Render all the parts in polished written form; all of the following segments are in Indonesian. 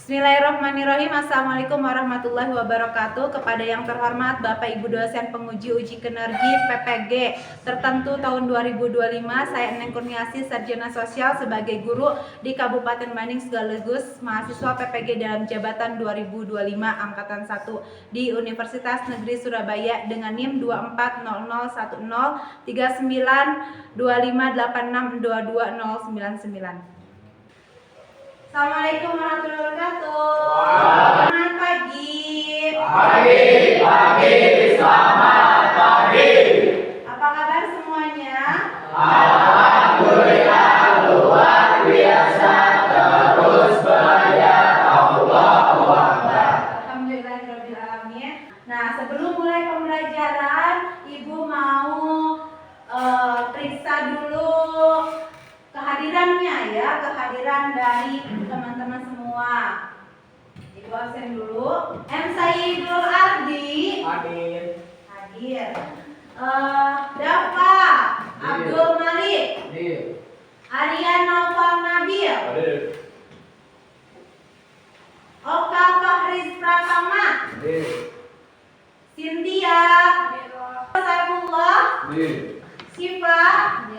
Bismillahirrahmanirrahim. Assalamualaikum warahmatullahi wabarakatuh. Kepada yang terhormat Bapak Ibu dosen penguji uji kinergi PPG tertentu tahun 2025, saya Eneng Kurniasi, Sarjana Sosial sebagai guru di Kabupaten Banding sekaligus mahasiswa PPG dalam jabatan 2025 angkatan 1 di Universitas Negeri Surabaya dengan NIM 240010392586220099. Assalamualaikum warahmatullahi wabarakatuh. Selamat pagi. Selamat pagi. Apa kabar semuanya? Alhamdulillah luar biasa, terus belajar. Allahu Akbar. Alhamdulillahirabbil alamin. Nah, sebelum mulai pembelajaran, Ibu mau periksa dulu kehadirannya ya, kehadiran dari teman-teman semua. Ibu absen dulu. M. Sayyidul Ardi Hadir. hadir. Dafa Abdul Malik, Hadir. Aryan Naufal Nabil, Hadir. Oka Fahriz Pratama, Hadir. Cynthia, Saifullah, Hadir. Siva.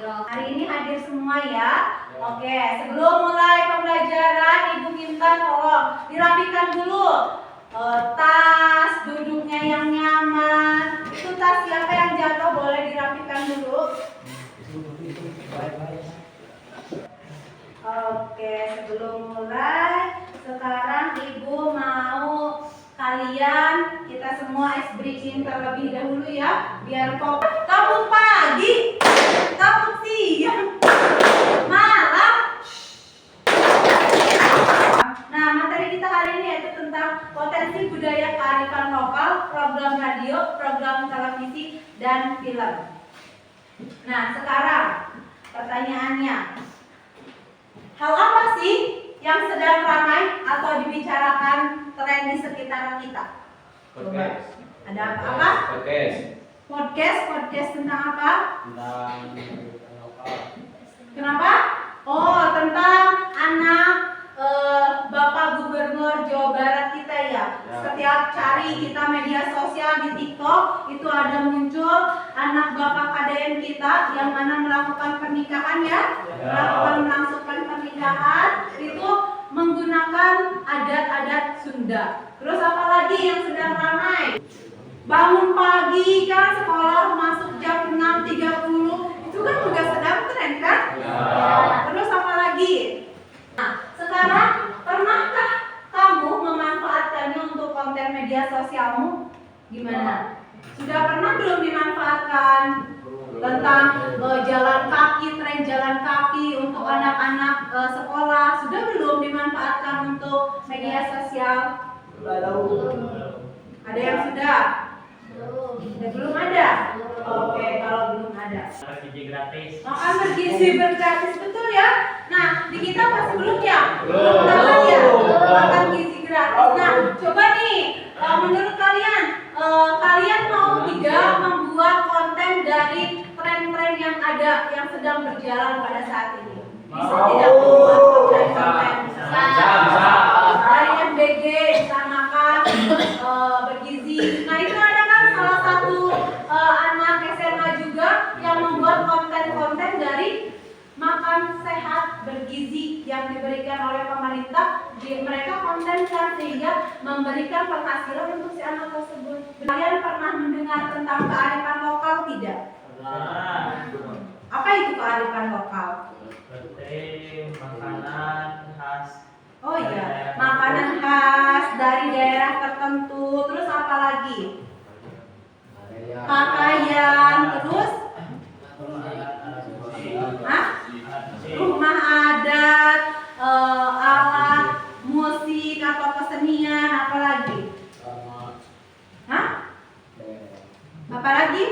Hari ini hadir semua ya. Oke, sebelum mulai pembelajaran, Ibu minta tolong dirapikan dulu tas, duduknya yang nyaman. Itu tas siapa yang jatuh boleh dirapikan dulu. Oke, sebelum mulai, sekarang Ibu mau kalian, kita semua ice breaking terlebih dahulu ya, biar kamu pagi, kamu siang, malam. Nah, materi kita hari ini yaitu tentang potensi budaya kearifan lokal, program radio, program televisi, dan film. Nah, sekarang pertanyaannya, hal apa sih yang sedang ramai atau dibicarakan tren di sekitar kita? Podcast. Ada apa? Podcast. Podcast tentang apa? Tentang lokal. Kenapa? Oh, tentang anak Bapak Gubernur Jawa Barat kita ya. Setiap cari kita media sosial di TikTok itu ada muncul anak Bapak KDN kita yang mana melakukan pernikahan ya. Melangsungkan pernikahan itu menggunakan adat-adat Sunda. Terus apalagi yang sedang ramai? Bangun pagi kan, sekolah masuk jam 6.30, itu kan juga sedang tren kan? Terus apa lagi? Nah, sekarang pernahkah kamu memanfaatkannya untuk konten media sosialmu? Gimana? Sudah pernah belum dimanfaatkan? Tentang jalan kaki, tren jalan kaki untuk anak-anak sekolah, sudah belum dimanfaatkan untuk media sosial? Ada yang sudah? Belum ada? Oke, kalau belum ada. Bergizi gratis. Makan bergizi gratis, betul ya? Nah, di kita pasti belum ya? Belum. Ya? Makan gizi gratis. Nah, coba nih, menurut kalian, kalian mau tidak membuat konten dari tren-tren yang ada, yang sedang berjalan pada saat ini? Bisa tidak membuat konten-konten? Bisa. Dari MBG, bisa makan bergizi. Nah, itu ada kan salah satu anak SMA juga yang membuat konten-konten dari makan sehat bergizi yang diberikan oleh pemerintah. Mereka kontenkan sehingga memberikan penghasilan untuk si anak tersebut. Kalian pernah mendengar tentang kearifan lokal tidak? Apa itu kearifan lokal? Seperti makanan khas. Oh iya, makanan khas dari daerah tertentu. Terus apa lagi? Pakaian, terus rumah adat, alat musik atau kesenian, apa lagi? Apa lagi?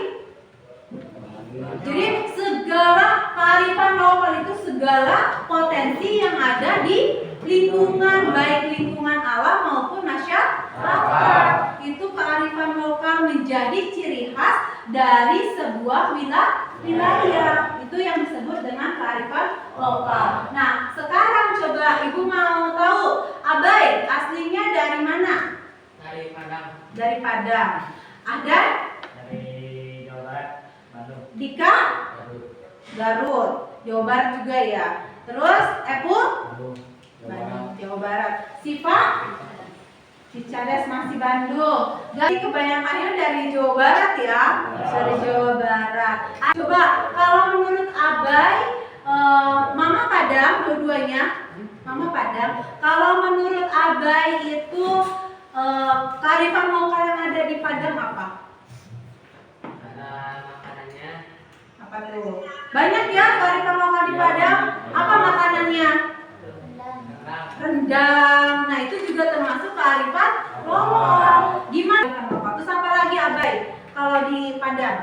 Jadi segala kearifan lokal itu segala potensi yang ada di lingkungan, baik lingkungan alam maupun masyarakat. Itu kearifan lokal menjadi ciri khas dari sebuah wilayah. Itu yang disebut dengan kearifan lokal. Nah, sekarang coba Ibu mau tahu, Abai asli dari Padang. Ada dari Jawa Barat, Bandung, Dika Garut, Garut, Jawa Barat juga ya. Terus Epul Bandung, Jawa Barat, Bandung, Jawa Barat. Siva Cicadas masih Bandung. Jadi kebanyakannya dari Jawa Barat ya, dari Jawa Barat. Coba kalau menurut Abai, Mama Padang, dua-duanya, Mama Padang. Kalau menurut Abai itu kearifan lokal yang ada di Padang apa? ada makanannya, Apa tuh? Banyak ya kearifan lokal di Padang. Apa makanannya? Rendang. Nah itu juga termasuk kearifan lokal. Gimana kearifan lokal? Terus apa lagi Abai? Kalau di Padang?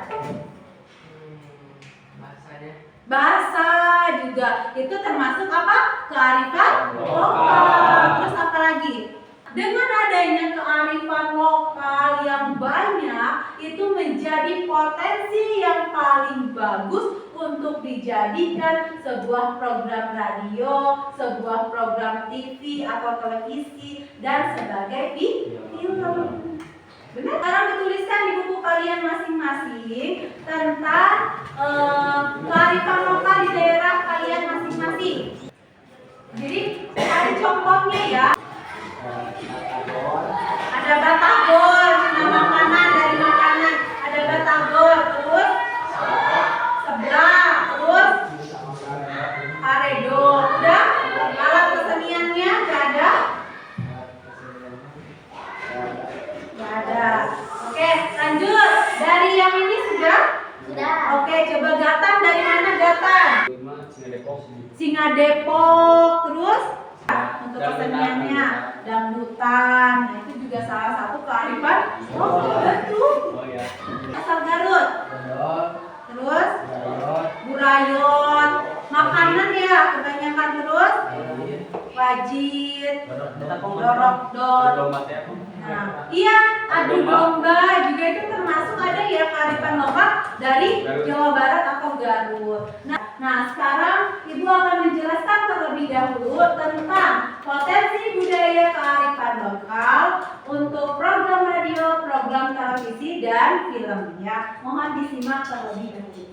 bahasanya, Bahasa juga itu termasuk apa? Kearifan lokal. Terus apa lagi? Dengan adanya kearifan lokal yang banyak, itu menjadi potensi yang paling bagus untuk dijadikan sebuah program radio, sebuah program TV atau televisi, dan sebagai film. Benar? Sekarang dituliskan di buku kalian masing-masing tentang kearifan lokal di daerah kalian masing-masing. Jadi ada contohnya ya. Ada batagor, nama makanan dari makanan. Ada batagor, terus sebelah, terus paredo. Udah? Alat keseniannya nggak ada? Nggak ada. Oke, lanjut. Dari yang ini sudah? Sudah. Oke, coba Gatan dari mana Gatan? Singa Depok. Terus untuk keseniannya dangdutan. Nah itu juga salah satu kearifan betul. oh ya, Asal Garut. Bandung, Terus Garut, Burayot. Makanan ya kebanyakan. Terus Garut, wajit, Dorok, dorok-dor. Domba teh apa? Nah, iya, adu domba juga itu termasuk ada ya kearifan lokal dari Jawa Barat atau Garut. Nah, sekarang Ibu akan menjelaskan terlebih dahulu tentang potensi budaya kearifan lokal untuk program radio, program televisi, dan film ya. Mohon disimak terlebih dahulu.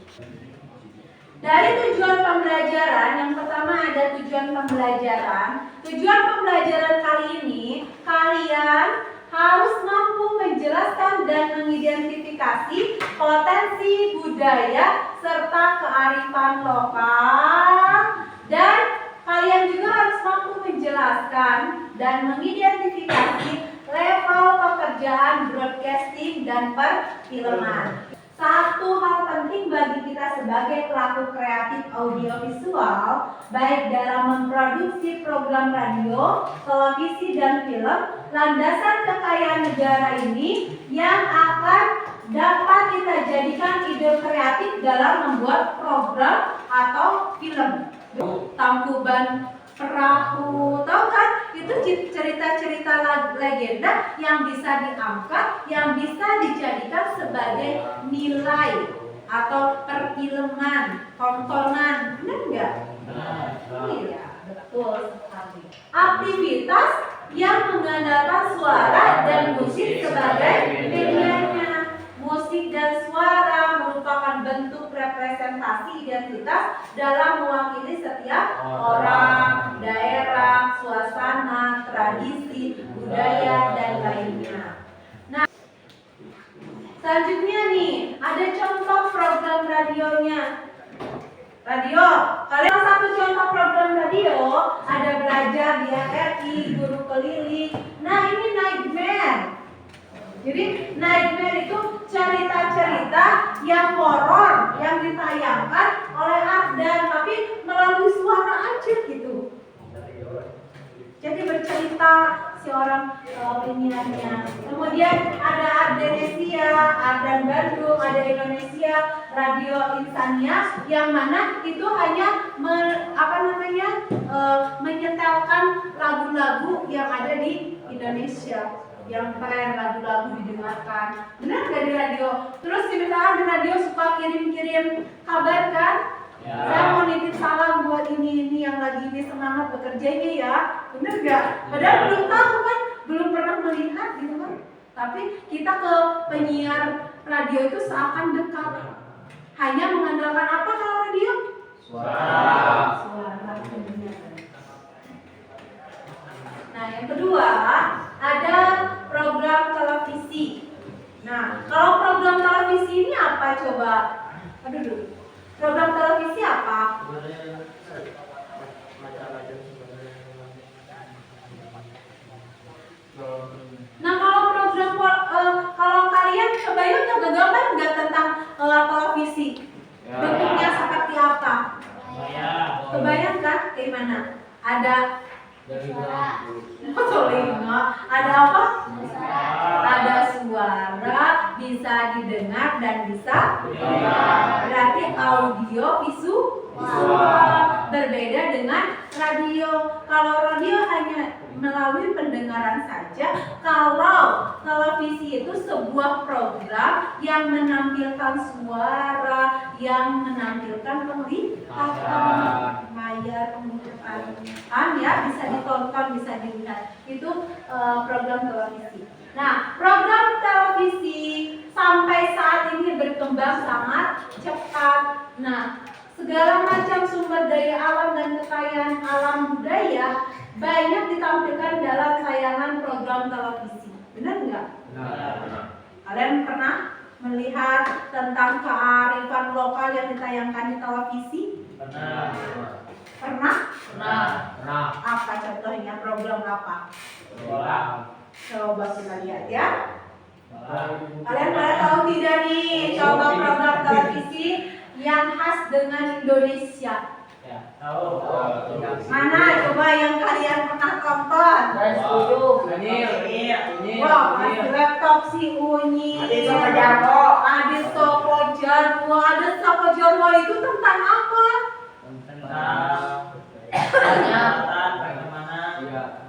Dari tujuan pembelajaran, yang pertama ada tujuan pembelajaran. Tujuan pembelajaran kali ini, kalian harus mampu menjelaskan dan mengidentifikasi potensi budaya serta kearifan lokal, dan kalian juga harus mampu menjelaskan dan mengidentifikasi level pekerjaan broadcasting dan perfilman. Satu hal penting bagi kita sebagai pelaku kreatif audiovisual, baik dalam memproduksi program radio, televisi, dan film, landasan kekayaan negara ini yang akan dapat kita jadikan ide kreatif dalam membuat program atau film. Tangkuban Perahu, tahu kan? Itu cerita-cerita legenda yang bisa diangkat, yang bisa dijadikan sebagai nilai atau perfilman, tontonan, benar nggak? Iya, betul sekali. Aktivitas yang mengandalkan suara dan musik sebagai medianya. Musik dan suara merupakan bentuk representasi identitas dalam mewakili setiap orang, daerah, suasana, tradisi, budaya, dan lainnya. Nah, selanjutnya nih, ada contoh program radionya. Radio, kalian satu contoh program radio, ada belajar di RRI, guru keliling. Nah, ini Nightmare. Jadi Nightmare itu cerita-cerita yang horor yang ditayangkan oleh Ardan, tapi melalui suara aja gitu. Jadi bercerita si orang penyiarnya. Kemudian ada Ardenesia, Ardan Bandung, ada Indonesia Radio Insania, yang mana itu hanya menyetelkan lagu-lagu yang ada di Indonesia, yang keren, lagu-lagu didengarkan. Benar nggak di radio? Terus misalnya di radio suka kirim-kirim kabar kan? Ya. Saya mau nitip salam buat ini yang lagi ini semangat bekerjanya ya. Bener nggak? Padahal belum tahu kan, belum pernah melihat gitu kan. Tapi kita ke penyiar radio itu seakan dekat. Hanya mengandalkan apa kalau radio? Suara. Suara. Nah, yang kedua ada program televisi. Nah, kalau program televisi ini apa coba? Aduh dulu. Program televisi apa? Nah, kalau program kalau kalian kebayang nggak gambar nggak tentang televisi? Bentuknya seperti apa? Kebayang kan? Kayak mana? Ada telinga, ada apa? Ada suara, bisa didengar dan bisa berarti audio visual. Berbeda dengan radio. Kalau radio hanya melalui pendengaran saja. Kalau televisi itu sebuah program yang menampilkan suara, yang menampilkan penglihatan, layar penglihatan, ya bisa ditonton, bisa dilihat. Itu program televisi. Nah, program televisi sampai saat ini berkembang sangat cepat. Nah, segala macam sumber daya alam dan kekayaan alam budaya banyak ditampilkan dalam tayangan program televisi. Benar nggak? Benar. Kalian pernah melihat tentang kearifan lokal yang ditayangkan di televisi? Pernah? Apa contohnya? Program apa? Coba kita lihat ya. Kalian pada tahu tidak nih? Coba program televisi yang khas dengan Indonesia. Mana coba yang kalian pernah tonton? Wah, masih laptop si Unyi. Ada Sopo Jarwo itu tentang apa?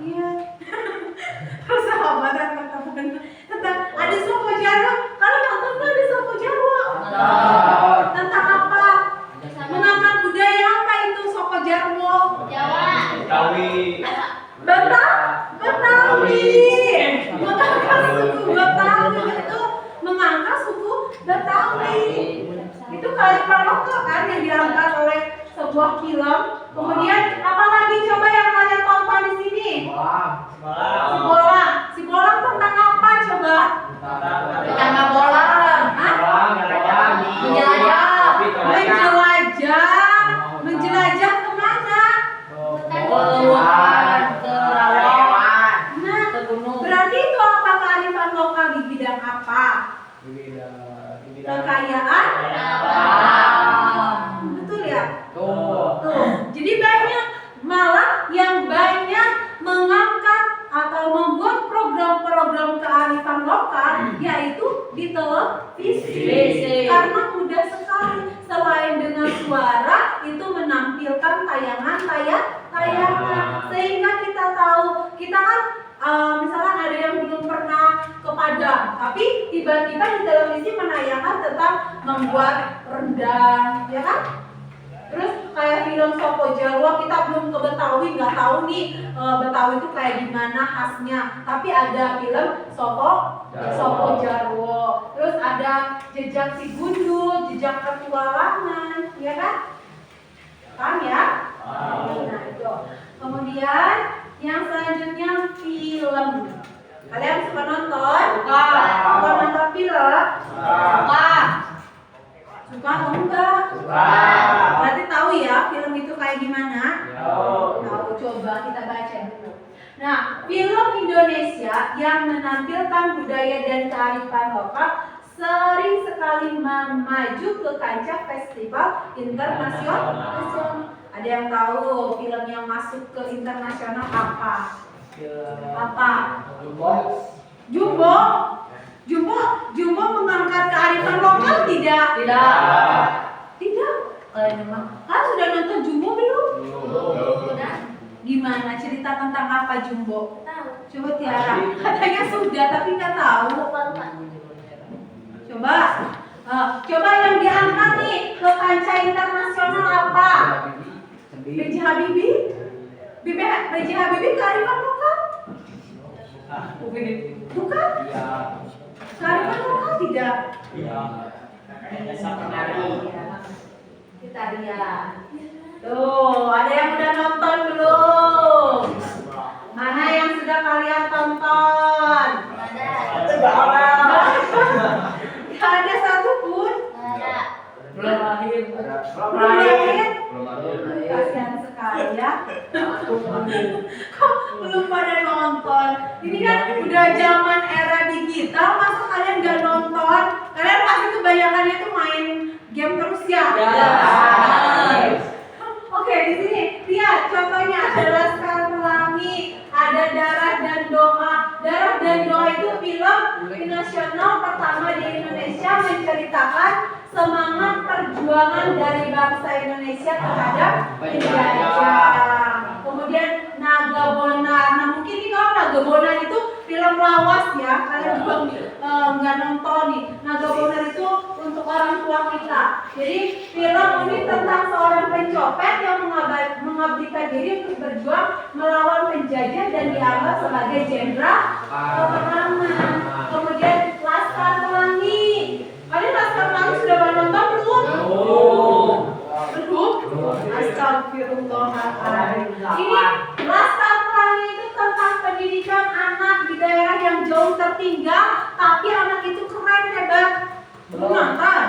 Iya. Persahabatan pertemanan. Tentang ada Sopo Jarwo. Kalian nonton tuh ada Sopo Jarwo? Tentang apa? Mengangkat budaya apa itu Sopo Jarwo? Betawi. Mengangkat suku Betawi itu mengangkat suku Betawi. Itu kearifan lokal kan yang diangkat oleh sebuah film. Kemudian apa lagi coba yang kalian tonton di sini? Si bolang tentang apa coba? Tentang bola. Menjelajah kemana? Nah, berarti itu apa kearifan lokal di bidang apa? Kekayaan alam. Betul ya? Tuh. Jadi banyak malah yang banyak mengangkat atau membuat program-program kearifan lokal yaitu di televisi. Karena mudah sekali. Selain dengan suara itu menampilkan tayangan sehingga kita tahu kita kan misalkan ada yang belum pernah ke Padang tapi tiba-tiba di televisi menayangkan tentang membuat rendang, ya kan? Terus kayak film Sopo Jarwo kita belum ke Betawi, nggak tahu nih Betawi itu kayak gimana khasnya. Tapi ada film Sopo Jarwo. Terus ada Jejak Si Gundul, Jejak Petualangan, ya kan? Paham ya? Nah itu. Kemudian yang selanjutnya film. Kalian suka nonton? Suka nonton film? Suka atau enggak? Berarti tahu ya film itu kayak gimana? Tahu, coba kita baca dulu. Nah, film Indonesia yang menampilkan budaya dan kearifan lokal sering sekali maju ke kancah festival internasional. Ada yang tahu film yang masuk ke internasional apa? Jumbo mengangkat kearifan lokal tidak? Kan sudah nonton Jumbo belum? Gimana cerita tentang apa Jumbo? Coba Tiara. Katanya sudah tapi nggak tahu. Coba yang diangkat nih ke kancah internasional apa? B.J. Habibie kearifan lokal? Bukan? Iya. Kearifan lokal tidak? Iya. Dasar penari. Kita lihat. Tuh, ada yang udah nonton belum? Mana yang sudah kalian tonton? Gak ada satupun. Belum lahir. Belum lahir. Belum ada. Kasihan sekali ya. Kok belum pada nonton? Ini kan udah zaman era digital, masa kalian gak nonton? Kalian pasti kebanyakannya tuh main game terus ya? Ya. Oke, di sini lihat contohnya ada Laskar Pelangi, ada Darah dan Doa. Darah dan Doa itu film nasional pertama di Indonesia menceritakan semangat perjuangan dari bangsa Indonesia terhadap penjajah. Kemudian Naga Bonar. Nah mungkin nih kalau Naga Bonar itu film lawas ya, kalian juga nggak nonton nih. Naga Bonar itu untuk orang tua kita. Jadi film ini tentang seorang pencopet yang mengabdikan diri untuk berjuang melawan penjajah dan dianggap sebagai jenderal peperangan. Kemudian Laskar Pelangi. Kalian Laskar Pelangi sudah pernah nonton belum? Belum? Astagfirullahaladzim. Ini Laskar Pelangi itu tentang pendidikan anak di daerah yang jauh tertinggal, tapi anak itu keren hebat. Belum nonton?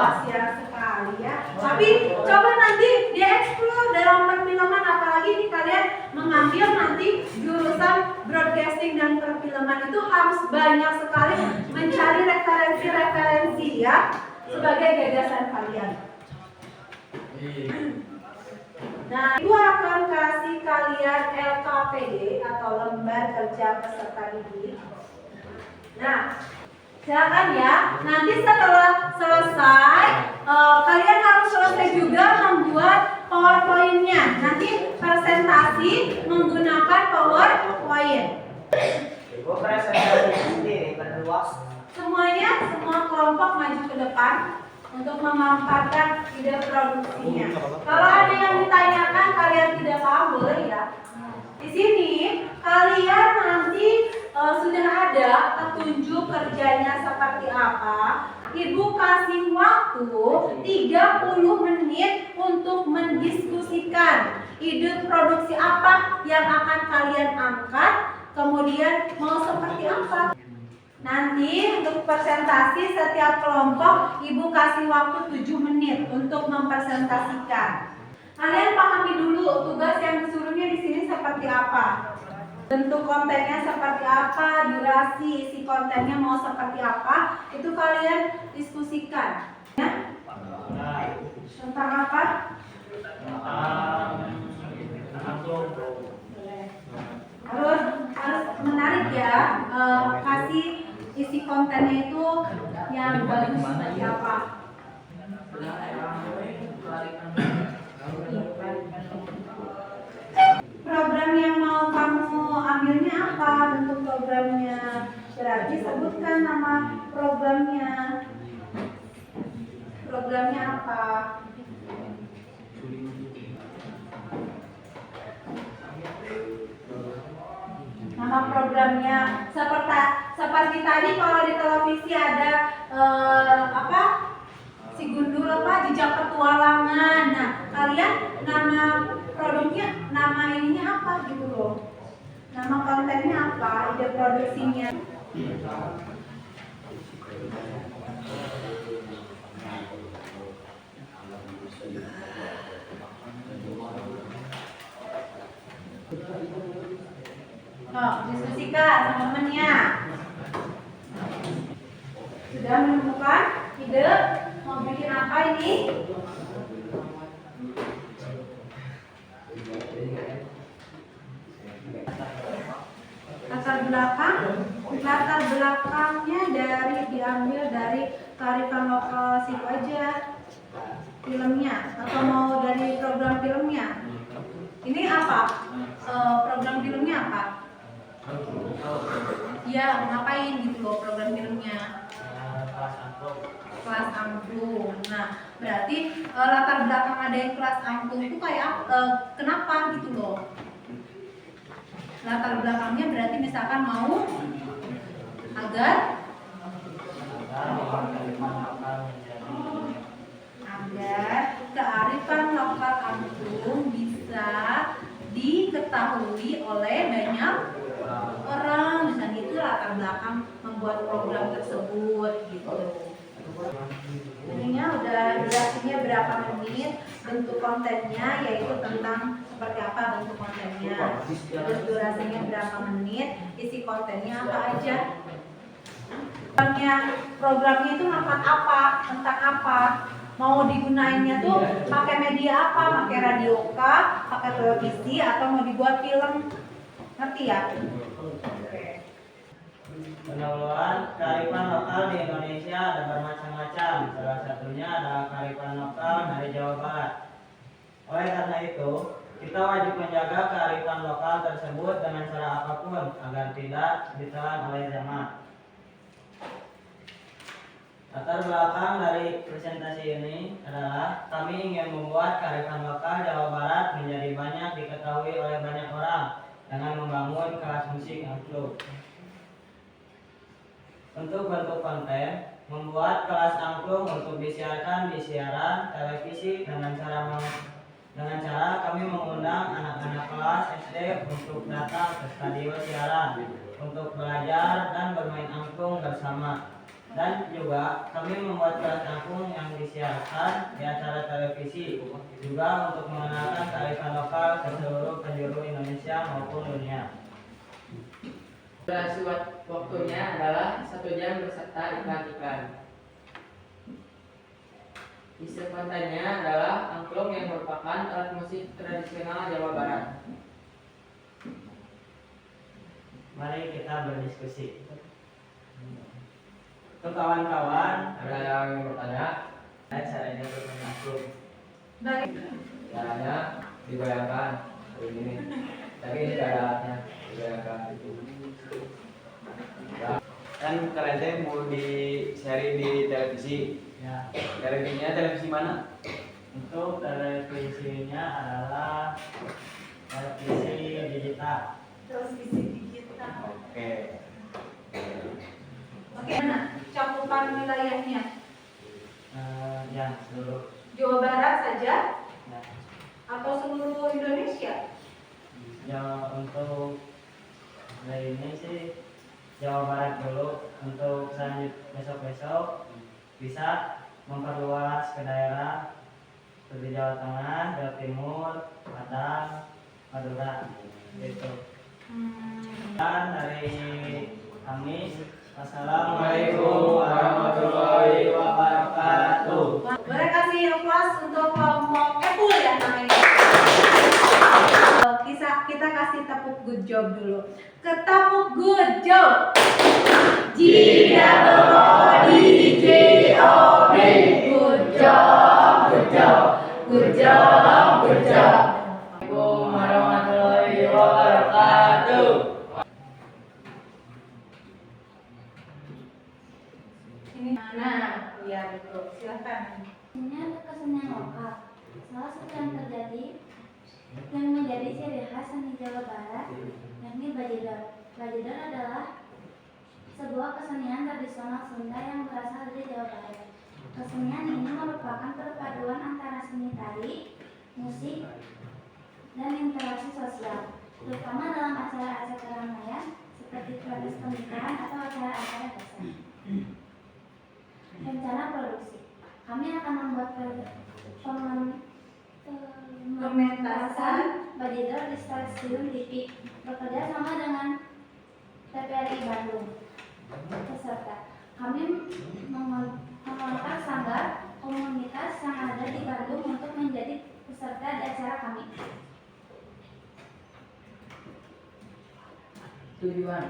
Kasihan sekali ya. Tapi coba nanti dieksplor dalam perfilman, apalagi nih kalian mengambil nanti jurusan broadcasting dan perfilman, itu harus banyak sekali mencari referensi-referensi ya sebagai gagasan kalian. Nah, itu akan kasih kalian LKPD atau lembar kerja peserta didik. Nah, silakan ya. Nanti setelah selesai, kalian harus selesai juga membuat PowerPoint-nya. Nanti presentasi menggunakan PowerPoint. Ibu presentasi sendiri berluas. Semuanya, semua kelompok maju ke depan untuk memaparkan ide produksinya. Kalau ada yang ditanyakan kalian tidak paham boleh ya. Di sini kalian nanti sudah ada petunjuk kerjanya seperti apa. Ibu kasih waktu 30 menit untuk mendiskusikan ide produksi apa yang akan kalian angkat, kemudian mau seperti apa. Nanti untuk presentasi setiap kelompok Ibu kasih waktu 7 menit untuk mempresentasikan. Kalian pahami dulu tugas yang disuruhnya di sini seperti apa. Bentuk kontennya seperti apa, durasi isi kontennya mau seperti apa, itu kalian diskusikan. Ya? Tentang apa? Harus menarik ya. Kasih isi kontennya itu yang bagus seperti apa. Program yang mau kamu ambilnya apa? Bentuk programnya. Berarti sebutkan nama programnya. Programnya apa? Nama programnya seperti tadi kalau di televisi ada apa? Si Gundul apa? Jejak Petualangan. Nah, kalian nama produknya, nama ininya apa gitu loh. Nama kontennya apa? Ide produksinya. Oh, diskusikan sama temennya. Sudah menemukan ide mau bikin apa ini? Latar belakangnya diambil dari kearifan lokal situ aja filmnya, atau mau dari program filmnya. Ini apa? Program filmnya apa? Ya, ngapain gitu loh program filmnya? Kelas angklung. Nah, berarti latar belakang ada yang kelas angklung itu kayak kenapa gitu loh? Latar belakangnya berarti misalkan mau agar kearifan lokal angklung bisa diketahui oleh banyak orang. Misalnya itu latar belakang membuat program tersebut gitu. Ininya udah durasinya berapa menit, bentuk kontennya yaitu tentang seperti apa bentuk kontennya, terus durasinya berapa menit, isi kontennya apa aja. Programnya itu manfaat apa, tentang apa, mau digunainnya tuh pakai media apa, pakai radio kah, pakai televisi, atau mau dibuat film, ngerti ya? Pengelolaan kearifan lokal di Indonesia ada bermacam-macam. Salah satunya adalah kearifan lokal dari Jawa Barat. Oleh karena itu, kita wajib menjaga kearifan lokal tersebut dengan cara apapun agar tidak ditelan oleh zaman. Latar belakang dari presentasi ini adalah kami ingin membuat kearifan lokal Jawa Barat menjadi banyak diketahui oleh banyak orang dengan membangun kelas musik angklung. Untuk bentuk konten, membuat kelas angklung untuk disiarkan di siaran televisi dengan cara kami mengundang anak-anak kelas SD untuk datang ke stadion siaran untuk belajar dan bermain angklung bersama. Dan juga kami membuat kelas angklung yang disiarkan di acara televisi juga untuk mengenalkan kearifan lokal ke seluruh penjuru Indonesia maupun dunia. Durasi waktunya adalah 1 jam beserta iklan-iklan. Isi kontennya adalah angklung yang merupakan alat musik tradisional Jawa Barat. Mari kita berdiskusi. Untuk kawan-kawan, Ada yang bertanya? caranya bermain angklung. Caranya dibayangkan begini. Tapi ini tidak ada alatnya. Dibayangkan itu. Kan kalian teh mau di sharing di televisi. Ya, Televisinya televisi mana? untuk televisinya adalah televisi digital. Televisi digital. Oke. Oke, mana cakupan wilayahnya? Ya, seluruh. Jawa Barat saja Ya. atau seluruh Indonesia? Ya, untuk hari ini sih Jawa Barat dulu. Untuk besok-besok bisa memperluas ke daerah seperti Jawa Tengah, Jawa Timur, Padang, Madura gitu. Dan dari kami, wassalamualaikum warahmatullahi wabarakatuh. Boleh kasih applause untuk kelompok Epul ya namanya. Kita kasih tepuk good job dulu. Ketepuk good job. GWODJOB. Good job, good job, good job, good job. Assalamualaikum warahmatullahi wabarakatuh. Ini mana? Ya betul. Silakan. Ini ada kesenian lokal. Salah satu yang terjadi yang menjadi ciri khas seni Jawa Barat, yakni Bajidor. Bajidor adalah sebuah kesenian tradisional Sunda yang berasal dari Jawa Barat. Kesenian ini merupakan perpaduan antara seni tari, musik, dan interaksi sosial, terutama dalam acara-acara keramaian seperti protes pernikahan atau acara-acara besar. Rencana produksi. Kami akan membuat pementasan Bajidor di stasiun TV bekerja sama dengan TVRI Bandung. Peserta, kami mengontrak sanggar komunitas yang ada di Bandung untuk menjadi peserta di acara kami. Tujuan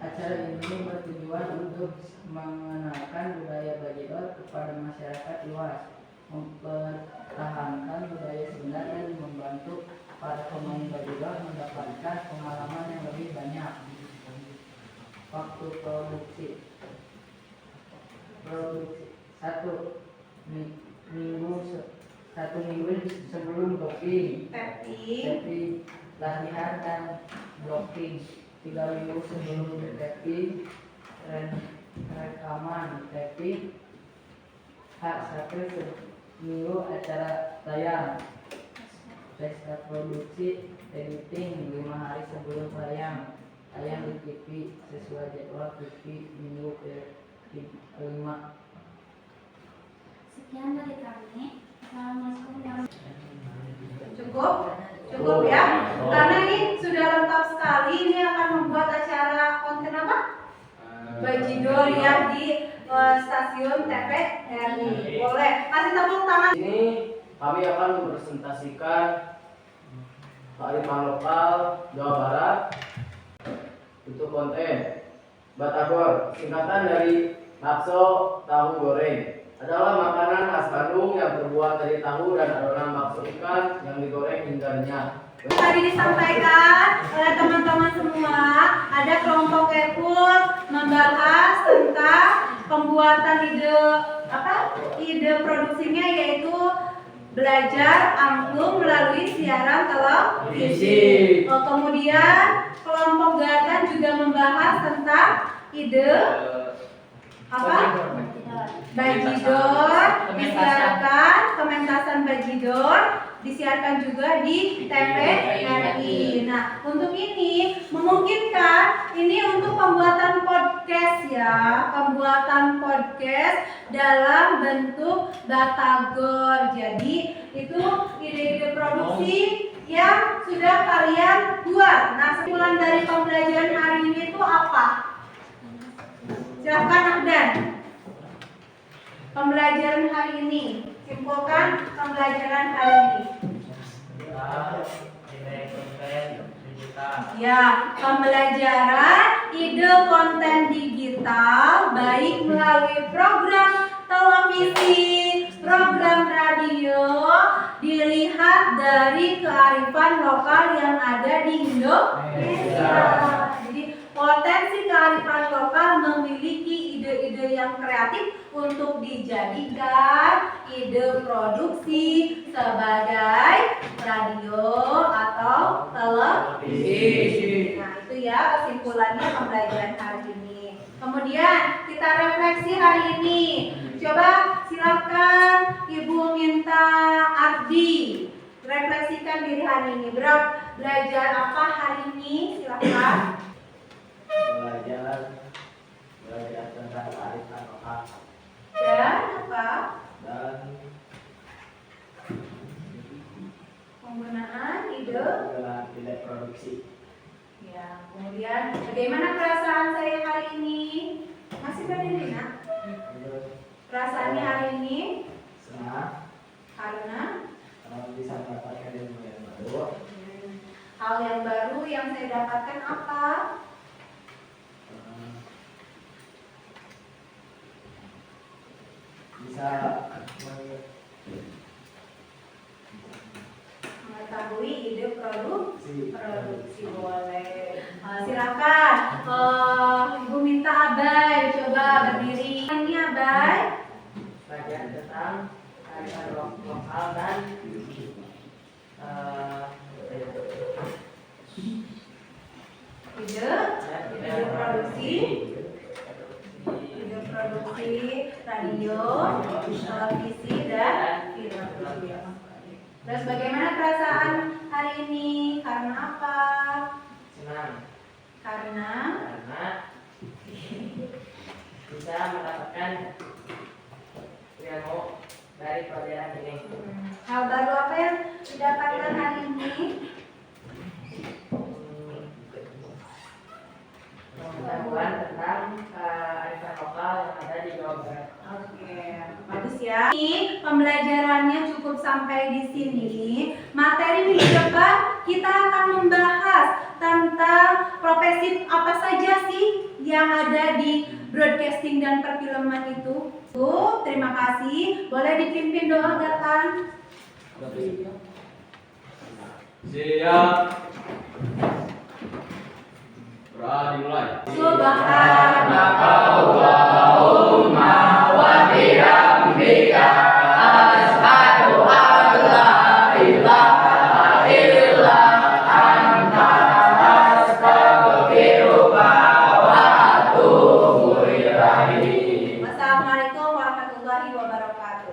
acara ini bertujuan untuk mengenalkan budaya Bajidor kepada masyarakat luas, mempertahankan budaya Sunda dan membantu para pemain Bajidor mendapatkan pengalaman yang lebih banyak. Waktu produksi 1 minggu sebelum booking. Tapi Tapi latihan dan blocking 3 minggu sebelum taping, rekaman taping, H1 seminggu acara tayang, pesta produksi editing 5 hari sebelum tayang di TV sesuai jadwal TV minggu ke-5. Sekian dari kami. Assalamualaikum warahmatullahi Cukup ya, karena ini sudah lengkap sekali. Ini akan membuat acara konten apa? Bajidor ya di stasiun TVRI. Boleh kasih tepuk tangan. Ini kami akan mempresentasikan kearifan lokal Jawa Barat untuk konten Batagor, singkatan dari bakso tahu goreng, adalah makanan khas Bandung yang terbuat dari tahu dan adonan bakso ikan yang digoreng hingga renyah. Tadi disampaikan oleh teman-teman semua, ada kelompok Ekul membahas tentang pembuatan ide produksinya, yaitu belajar angklung melalui siaran televisi. Kemudian kelompok Gatan juga membahas tentang ide Bajidor, disiarkan pementasan Bajidor disiarkan juga di TVRI. Nah, untuk ini memungkinkan ini untuk pembuatan podcast ya, pembuatan podcast dalam bentuk Batagor. Jadi itu ide-ide produksi yang sudah kalian buat. Nah, kesimpulan dari pembelajaran hari ini itu apa? Silakan Ahdan. Pembelajaran hari ini, simpulkan pembelajaran hari ini. Ya, pembelajaran ide konten digital baik melalui program televisi, program radio, dilihat dari kearifan lokal yang ada di Indonesia. Jadi potensi kearifan lokal memiliki ide-ide yang kreatif untuk dijadikan ide produksi sebagai radio atau televisi. Nah, itu ya kesimpulannya pembelajaran hari ini. Kemudian kita refleksi hari ini. Coba silakan Ibu Minta Ardi refleksikan diri hari ini. Belajar apa hari ini? Silakan. Belajar tentang kearifan lokal Dan apa? dan Penggunaan ide. ide produksi. Ya, kemudian bagaimana perasaan saya hari ini? Masih berdiri, nak? Perasaannya hari ini Senang karena bisa mendapatkan ilmu yang baru. hal yang baru yang saya dapatkan apa? Bisa Mengetahui ide produksi boleh. Silakan Ibu minta Abai coba berdiri. Ini Abai. Belajar tentang kearifan lokal dan ide produksi radio, televisi dan film. Terus bagaimana perasaan hari ini? Karena apa? senang Karena bisa mendapatkan ilmu dari pelajaran ini. hal baru apa yang didapatkan hari ini? Pengetahuan tentang kearifan lokal yang ada di Jawa Barat. Oke, bagus ya. Ini pembelajarannya cukup sampai di sini. Materi minggu depan kita akan membahas tentang profesi apa saja sih yang ada di broadcasting dan perfilman itu. Terima kasih. Boleh dipimpin doa Gatan? Siap. Dimulai. Subhanakallahumma wa bihamdika asyhadu an la ilaha illa anta warahmatullahi wabarakatuh.